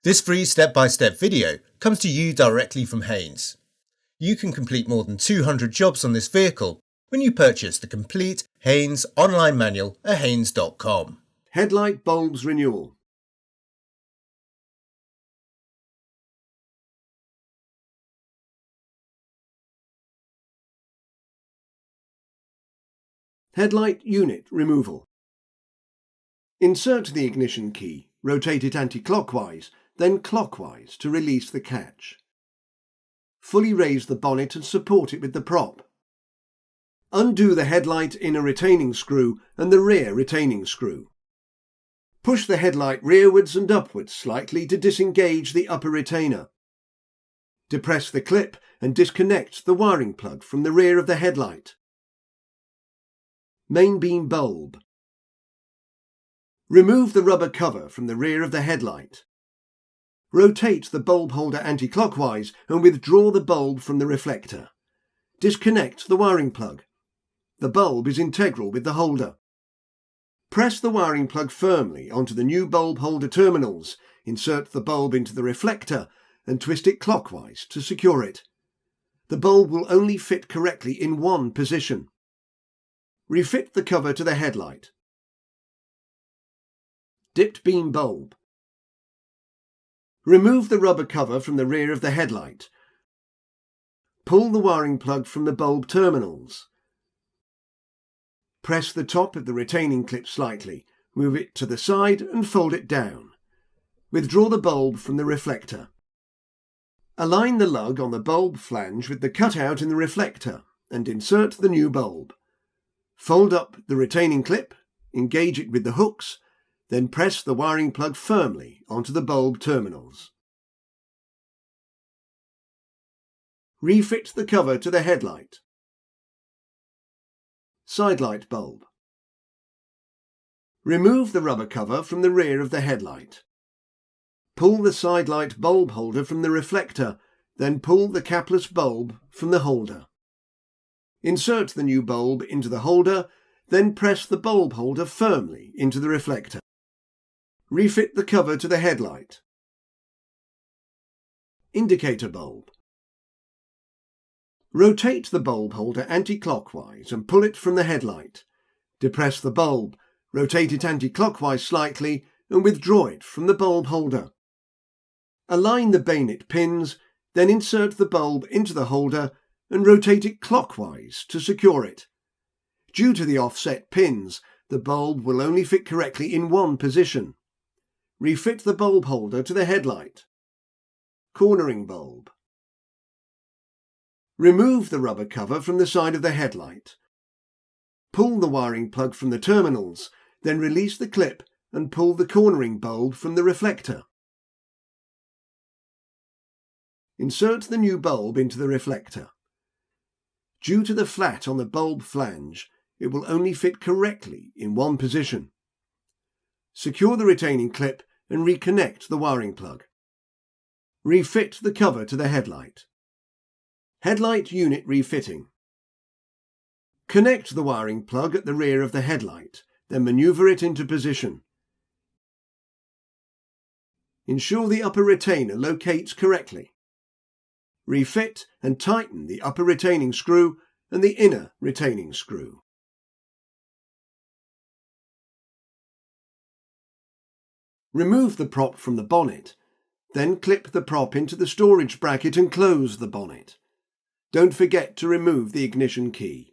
This free step-by-step video comes to you directly from Haynes. You can complete more than 200 jobs on this vehicle when you purchase the complete Haynes online manual at haynes.com. Headlight bulbs renewal. Headlight unit removal. Insert the ignition key, rotate it anti-clockwise, then clockwise to release the catch. Fully raise the bonnet and support it with the prop. Undo the headlight inner retaining screw and the rear retaining screw. Push the headlight rearwards and upwards slightly to disengage the upper retainer. Depress the clip and disconnect the wiring plug from the rear of the headlight. Main beam bulb. Remove the rubber cover from the rear of the headlight. Rotate the bulb holder anti-clockwise and withdraw the bulb from the reflector. Disconnect the wiring plug. The bulb is integral with the holder. Press the wiring plug firmly onto the new bulb holder terminals, insert the bulb into the reflector and twist it clockwise to secure it. The bulb will only fit correctly in one position. Refit the cover to the headlight. Dipped beam bulb. Remove the rubber cover from the rear of the headlight. Pull the wiring plug from the bulb terminals. Press the top of the retaining clip slightly, move it to the side and fold it down. Withdraw the bulb from the reflector. Align the lug on the bulb flange with the cutout in the reflector and insert the new bulb. Fold up the retaining clip, engage it with the hooks, then press the wiring plug firmly onto the bulb terminals. Refit the cover to the headlight. Sidelight bulb. Remove the rubber cover from the rear of the headlight. Pull the sidelight bulb holder from the reflector, then pull the capless bulb from the holder. Insert the new bulb into the holder, then press the bulb holder firmly into the reflector. Refit the cover to the headlight. Indicator bulb. Rotate the bulb holder anti-clockwise and pull it from the headlight. Depress the bulb, rotate it anti-clockwise slightly and withdraw it from the bulb holder. Align the bayonet pins, then insert the bulb into the holder and rotate it clockwise to secure it. Due to the offset pins, the bulb will only fit correctly in one position. Refit the bulb holder to the headlight. Cornering bulb. Remove the rubber cover from the side of the headlight. Pull the wiring plug from the terminals, then release the clip and pull the cornering bulb from the reflector. Insert the new bulb into the reflector. Due to the flat on the bulb flange, it will only fit correctly in one position. Secure the retaining clip and reconnect the wiring plug. Refit the cover to the headlight. Headlight unit refitting. Connect the wiring plug at the rear of the headlight, then maneuver it into position. Ensure the upper retainer locates correctly. Refit and tighten the upper retaining screw and the inner retaining screw. Remove the prop from the bonnet, then clip the prop into the storage bracket and close the bonnet. Don't forget to remove the ignition key.